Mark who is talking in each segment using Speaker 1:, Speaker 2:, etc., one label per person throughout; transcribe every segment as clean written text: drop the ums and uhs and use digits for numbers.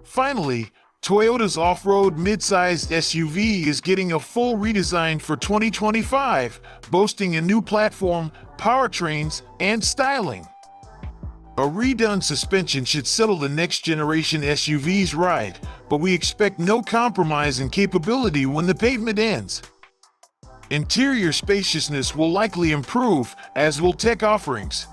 Speaker 1: Finally, Toyota's off-road mid-sized SUV is getting a full redesign for 2025, boasting a new platform, powertrains, and styling. A redone suspension should settle the next-generation SUV's ride, but we expect no compromise in capability when the pavement ends. Interior spaciousness will likely improve, as will tech offerings.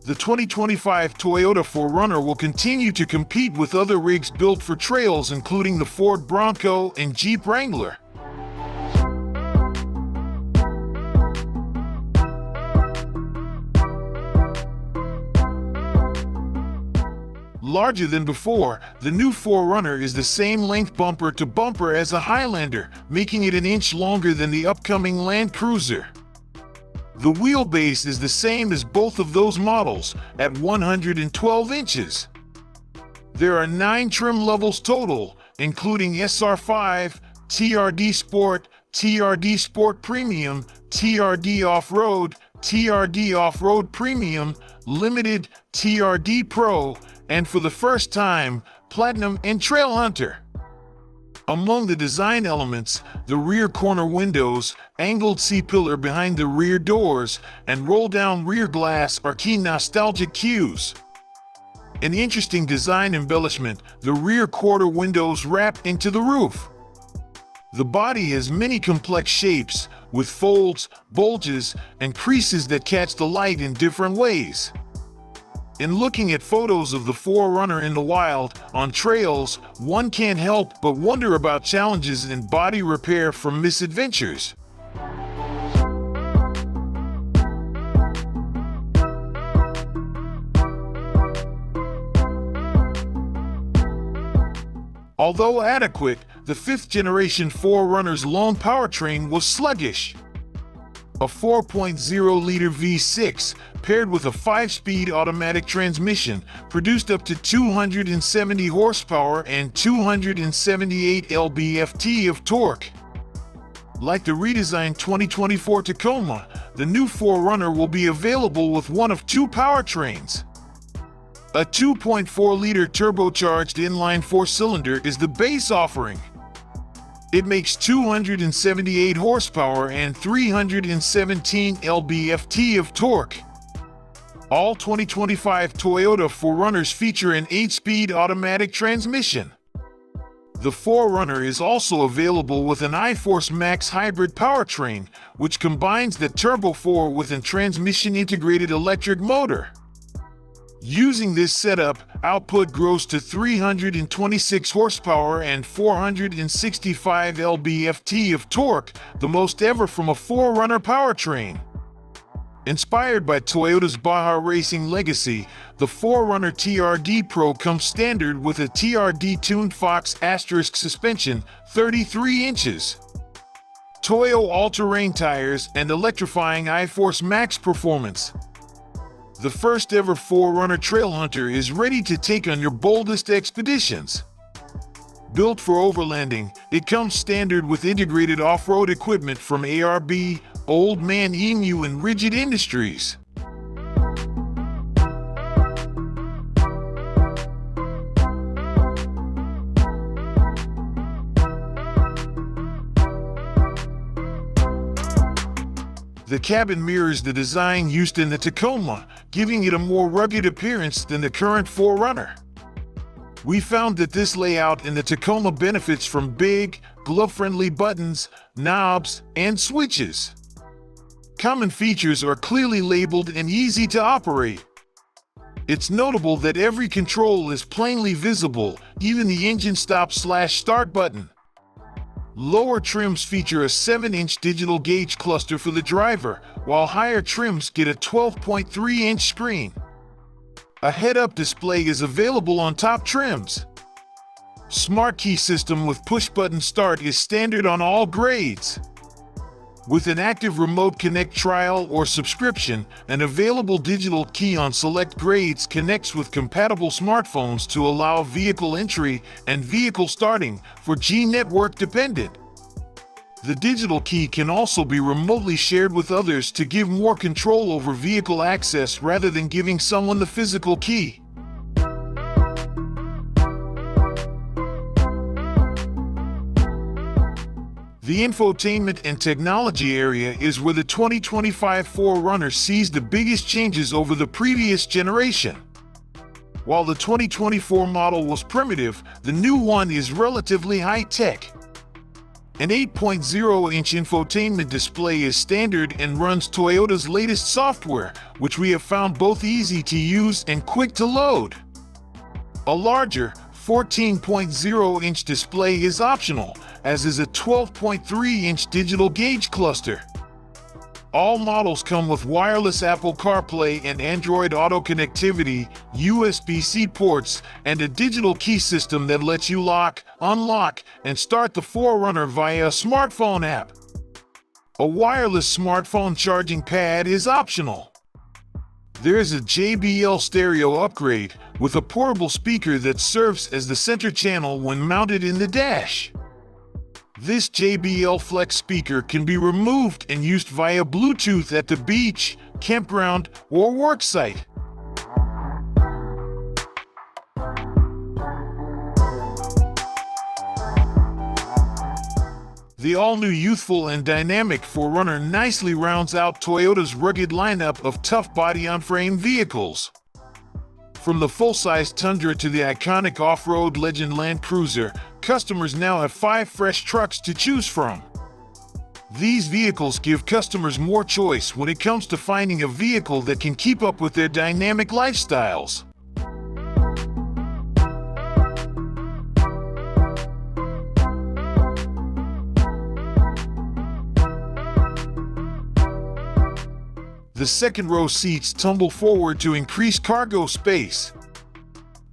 Speaker 1: The 2025 Toyota 4Runner will continue to compete with other rigs built for trails, including the Ford Bronco and Jeep Wrangler. Larger than before, the new 4Runner is the same length bumper to bumper as a Highlander, making it an inch longer than the upcoming Land Cruiser. The wheelbase is the same as both of those models, at 112 inches. There are 9 trim levels total, including SR5, TRD Sport, TRD Sport Premium, TRD Off-Road, TRD Off-Road Premium, Limited, TRD Pro, and for the first time, Platinum and Trail Hunter. Among the design elements, the rear corner windows, angled C-pillar behind the rear doors, and roll-down rear glass are key nostalgic cues. An interesting design embellishment, the rear quarter windows wrap into the roof. The body has many complex shapes, with folds, bulges, and creases that catch the light in different ways. In looking at photos of the 4Runner in the wild, on trails, one can't help but wonder about challenges in body repair from misadventures. Although adequate, the 5th generation 4Runner's long powertrain was sluggish. A 4.0-liter V6 paired with a 5-speed automatic transmission produced up to 270 horsepower and 278 lb-ft of torque. Like the redesigned 2024 Tacoma, the new 4Runner will be available with one of 2 powertrains. A 2.4-liter turbocharged inline 4-cylinder is the base offering. It makes 278 horsepower and 317 lb-ft of torque. All 2025 Toyota 4Runners feature an 8-speed automatic transmission. The 4Runner is also available with an iForce Max hybrid powertrain, which combines the Turbo 4 with a transmission-integrated electric motor. Using this setup, output grows to 326 horsepower and 465 lb-ft of torque, the most ever from a 4Runner powertrain. Inspired by Toyota's Baja racing legacy, the 4Runner TRD Pro comes standard with a TRD-tuned Fox Asterisk suspension, 33 inches. Toyo all-terrain tires and electrifying iForce Max performance. The first ever 4Runner Trail Hunter is ready to take on your boldest expeditions. Built for overlanding, it comes standard with integrated off-road equipment from ARB, Old Man Emu, and Rigid Industries. The cabin mirrors the design used in the Tacoma, giving it a more rugged appearance than the current 4Runner. We found that this layout in the Tacoma benefits from big, glove-friendly buttons, knobs, and switches. Common features are clearly labeled and easy to operate. It's notable that every control is plainly visible, even the engine stop/start button. Lower trims feature a 7-inch digital gauge cluster for the driver, while higher trims get a 12.3-inch screen. A head-up display is available on top trims. Smart key system with push-button start is standard on all grades. With an active Remote Connect trial or subscription, an available digital key on select grades connects with compatible smartphones to allow vehicle entry and vehicle starting for G-network dependent. The digital key can also be remotely shared with others to give more control over vehicle access rather than giving someone the physical key. The infotainment and technology area is where the 2025 4Runner sees the biggest changes over the previous generation. While the 2024 model was primitive, the new one is relatively high-tech. An 8.0-inch infotainment display is standard and runs Toyota's latest software, which we have found both easy to use and quick to load. A larger 14.0-inch display is optional, as is a 12.3-inch digital gauge cluster. All models come with wireless Apple CarPlay and Android Auto connectivity, USB-C ports, and a digital key system that lets you lock, unlock, and start the 4Runner via a smartphone app. A wireless smartphone charging pad is optional. There is a JBL stereo upgrade with a portable speaker that serves as the center channel when mounted in the dash. This JBL Flex speaker can be removed and used via Bluetooth at the beach, campground, or worksite. The all-new youthful and dynamic 4Runner nicely rounds out Toyota's rugged lineup of tough body-on-frame vehicles. From the full-size Tundra to the iconic off-road legend Land Cruiser, customers now have 5 fresh trucks to choose from. These vehicles give customers more choice when it comes to finding a vehicle that can keep up with their dynamic lifestyles. The second-row seats tumble forward to increase cargo space.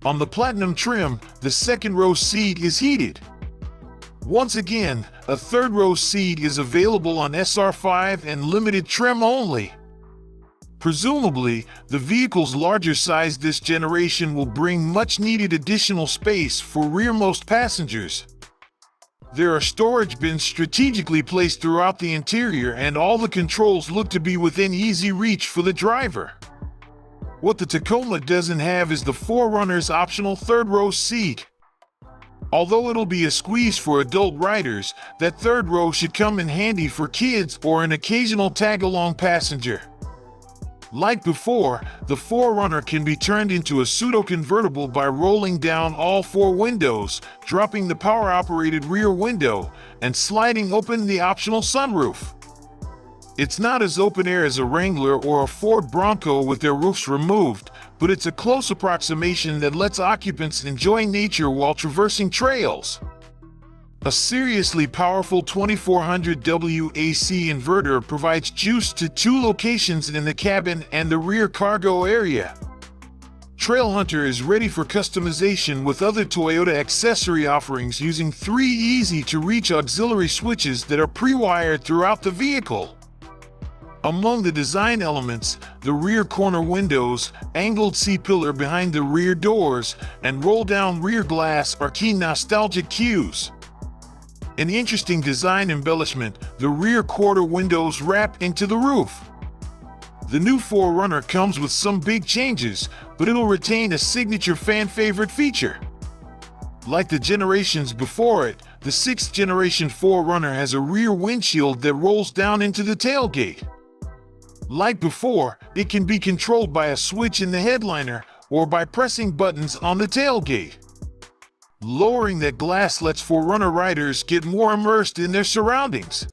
Speaker 1: On the Platinum trim, the second-row seat is heated. Once again, a third-row seat is available on SR5 and limited trim only. Presumably, the vehicle's larger size this generation will bring much-needed additional space for rearmost passengers. There are storage bins strategically placed throughout the interior, and all the controls look to be within easy reach for the driver. What the Tacoma doesn't have is the 4Runner's optional third-row seat. Although it'll be a squeeze for adult riders, that third row should come in handy for kids or an occasional tag-along passenger. Like before, the 4Runner can be turned into a pseudo-convertible by rolling down all 4 windows, dropping the power-operated rear window, and sliding open the optional sunroof. It's not as open-air as a Wrangler or a Ford Bronco with their roofs removed, but it's a close approximation that lets occupants enjoy nature while traversing trails. A seriously powerful 2400W AC inverter provides juice to 2 locations in the cabin and the rear cargo area. Trailhunter is ready for customization with other Toyota accessory offerings using 3 easy-to-reach auxiliary switches that are pre-wired throughout the vehicle. Among the design elements, the rear corner windows, angled C-pillar behind the rear doors, and roll-down rear glass are key nostalgic cues. An interesting design embellishment, the rear quarter windows wrap into the roof. The new 4Runner comes with some big changes, but it'll retain a signature fan-favorite feature. Like the generations before it, the 6th generation 4Runner has a rear windshield that rolls down into the tailgate. Like before, it can be controlled by a switch in the headliner or by pressing buttons on the tailgate. Lowering that glass lets 4Runner riders get more immersed in their surroundings.